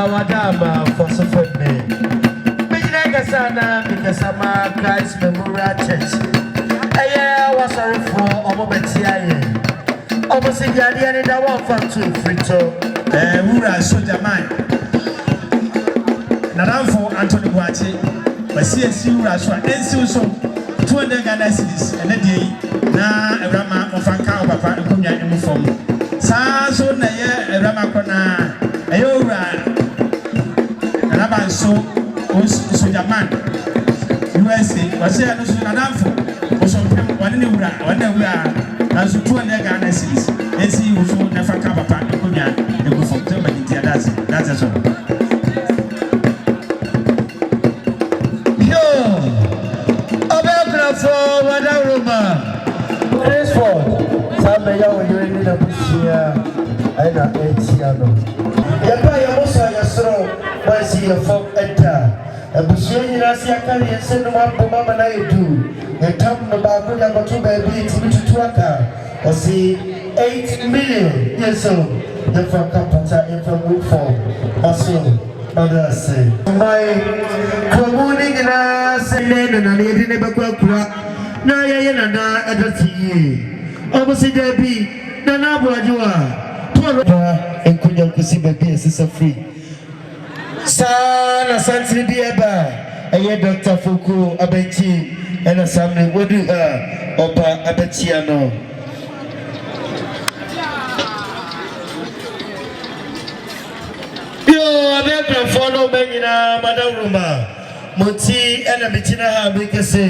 Wadama for Suffolk. Sana because I'm a Christ Memorial Church. I was sorry for Omobetia. Almost in the idea that one from two frito. Wura soldier man. Now for Anthony Boache. But CSU Rashwa and so 200 Ghana cities and a day. Na Rama of Franca Papa and Kunya and from Sazo Naya Rama Kona. Ayora. And I'm so. Soldier man, USA, was here no sooner than for one new round, one new round, as 200 Ghana cities. And see you so never come apart and go from Germany. That's all. Yo, a background for Wadaruma. Henceforth, meya oyere ni na busia aina etiano yaba ya musa ya sro wasi ya fo eta abusia nyina si akari yesenu mambo mama na yedu etam no ba ko ya goto ba bi timitu aka osi 8 million yeso the for kapata in from move for also others my community na sene na yedi ne bakwa kura na ye na adati obusi debi na na boajuwa to enkunya kusi baby sisa free sana santri bi eba eye Dr. Fuku abenchi ena samne wodu oba abechia no yo abeka follow menyina madawruma muti ena bichina ha bikese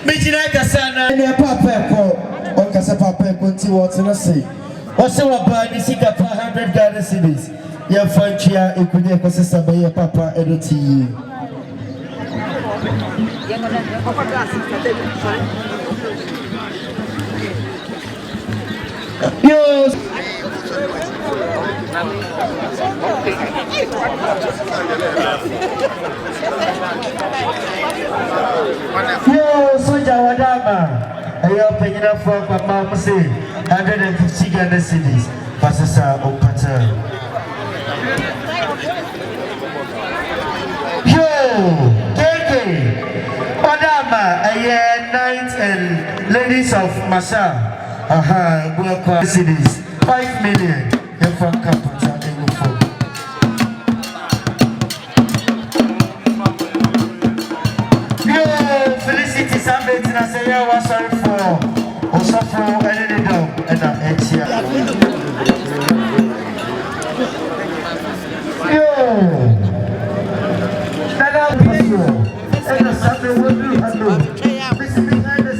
bichina kasana ni papa ko on kasa papa ko ti what na say wase wa ba ni sika 100 Ghana cedis ya fanchia ekunye ko sesa ba ya papa edoti yo soja wadama ayo penyina for papa muse 150 Ghana cedis pasasa opata yo keke wadama aye knights and ladies of Masa aha buakwa cedis 5 million from Kapata Felicity Sambet na say I was sorry for Osofo Enedo and Etia. Yo, Nana Pastor, and the Sunday will do hello. This is behind the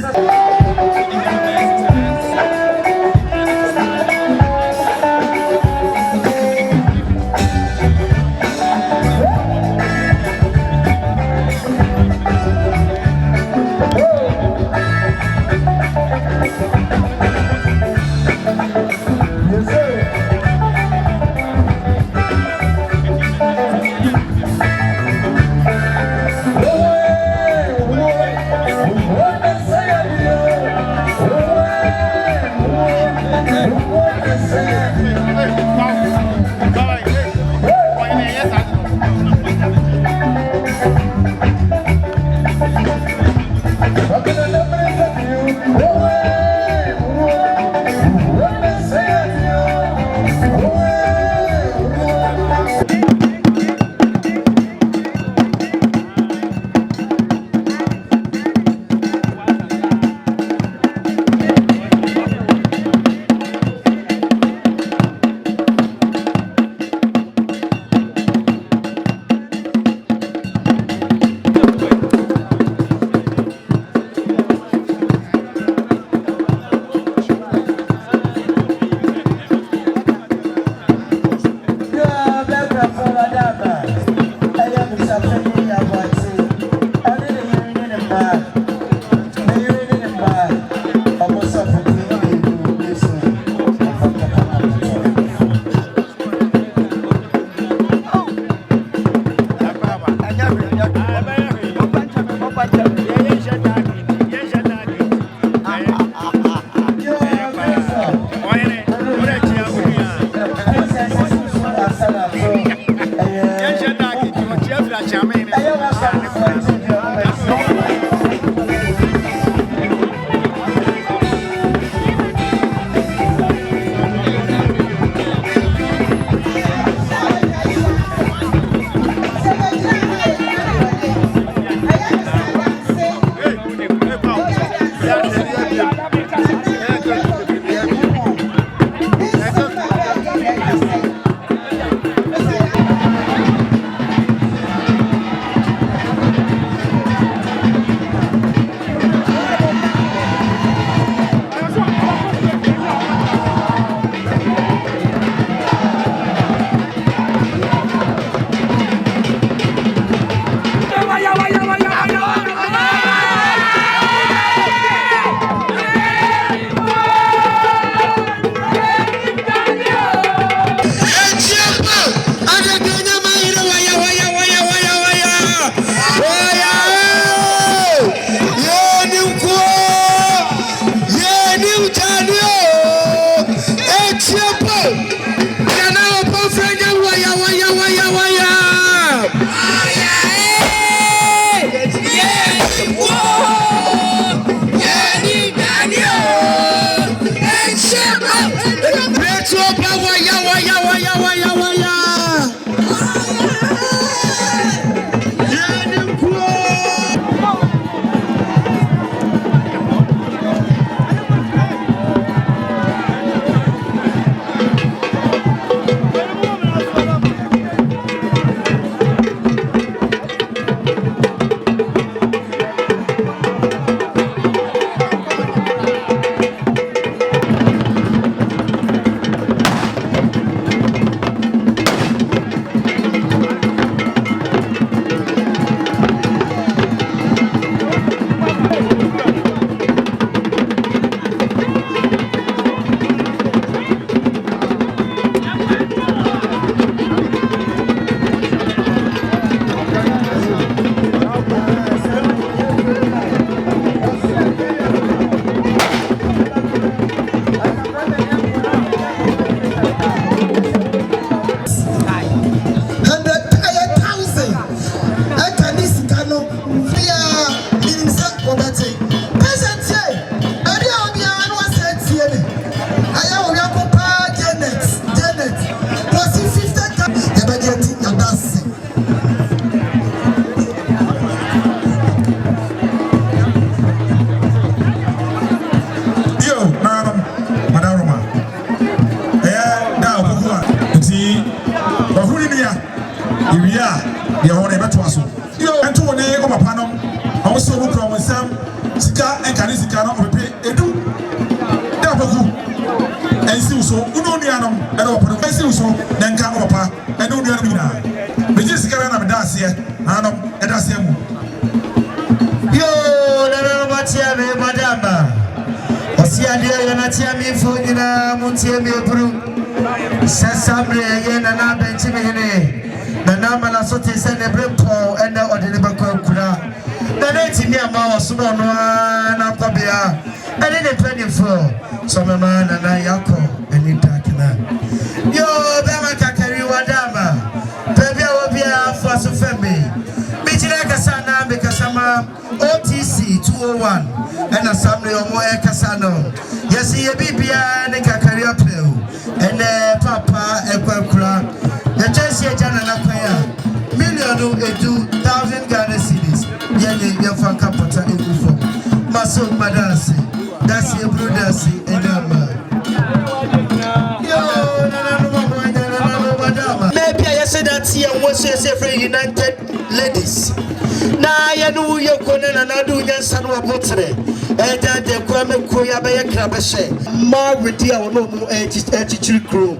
deɛ hɔ no ɛbɛtoa so ɛnto wo ne wo papa nom ɔmo sɛ ɔmo kura ɔmo nsɛm sika ɛnka ne sika no ɔpepe edu dɛ ɔpɛku ɛnsiw so wo ne wo nuanom ɛne ɔpɛ no ɛnsiw so na nka wo papa ɛne wo nuanom nyinaa megye sika bɛ na meda aseɛ nanom ɛda aseɛ mu nana matia me madama osiadeɛ yɛ na tia me fo nyinaa montie me eburu sasamre yɛ nana bɛnkye me hene nana mala so te sɛ ne brempɔ ɛnɛ ɔde ne bɛkɔ akura nana etimi ama ɔsom ɔno a na nkɔbea ɛne ne mpanyimfo sɔmɛma nana yakɔ ɛne dakena bɛma kakari wadama baabi a wɔbia afoa so fɛ me Michira Kasana Bekasama OTC 201 and a Sammy Omo Kasano. Yes, ye bibia ne kakaria play and papa ekwakura. The Chelsea Jana Nakwaya million edu 1,000 Ghana cedis. Yeni yafanka pota ekufo. Maso madasi. Dasi brudasi enama. Maybe I said that here was a United Ladies. Na ya no ye kone na na do nya san wa botre. E da de kwa me koya be ye krabe she. Ma wedi a wono mu echichiri kro.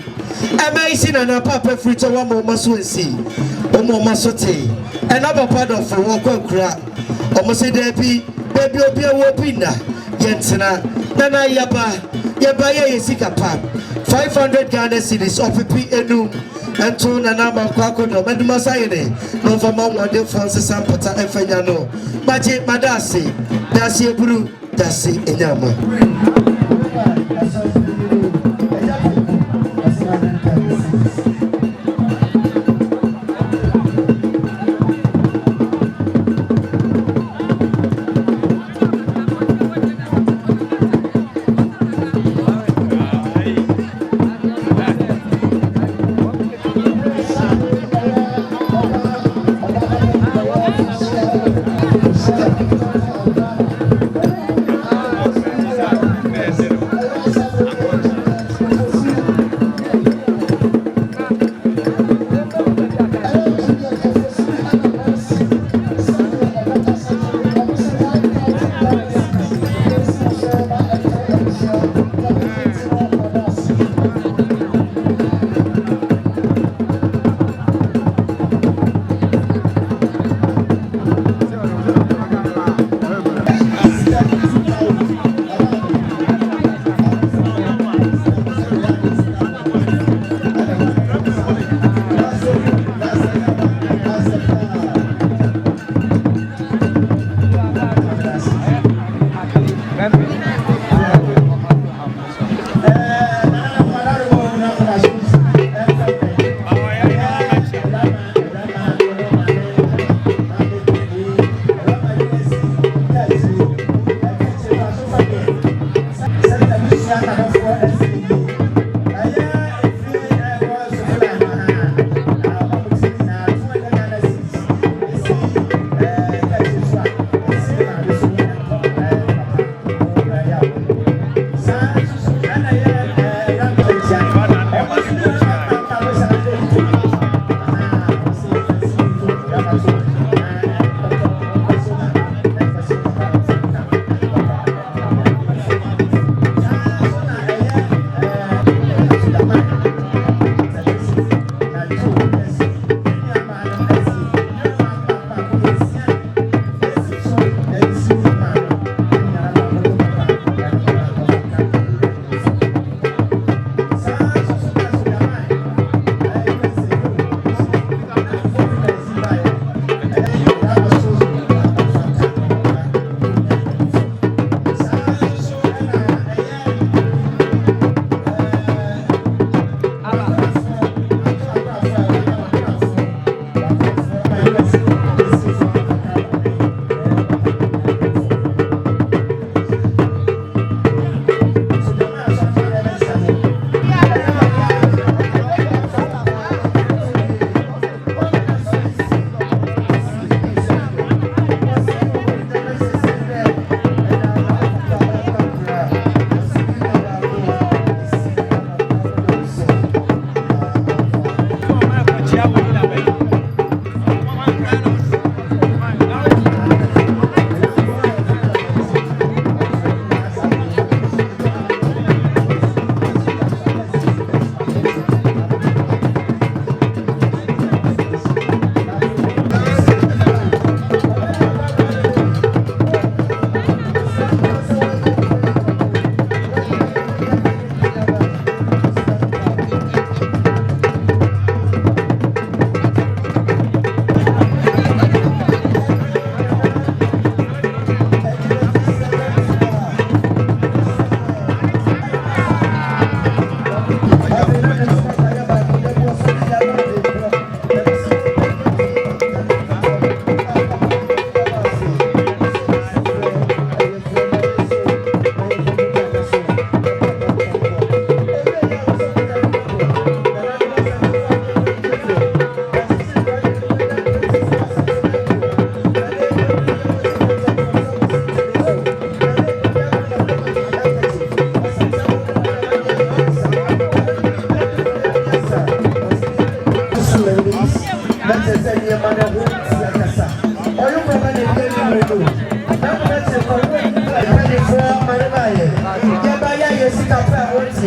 Amazing na papa frito wa mo maso nsi. O mo maso te. E na papa do fo wo kwakura. O mo se da bi baby obi a wo bi na. Ye ntena. Na na yaba ye sika pa. 500 Ghana cedis opipi enu. And two Nana Quacono, Madama Sayene, no for Mom, one day for Sampota and Fanyano. Maji Madasi, Dasi Bru, Dasi Enyama.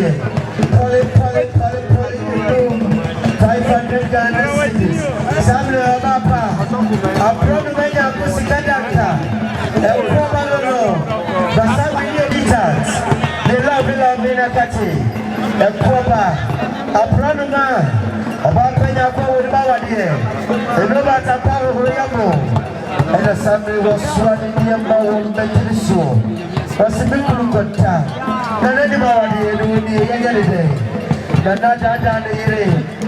here. Pull it. 500 Ghana cedis. Samuel Mapa. Abroad Menya Kusikadaka. El Probano. Basabi Editans. They love in a catty. El Proba. Abroad Man. About Kenya with Bawadi. The Nobata Power Huyamo. And the Samuel was swanning the Yamba the show. Was a big good time. And anybody will be a young day. The Nada the Ire.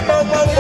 Mama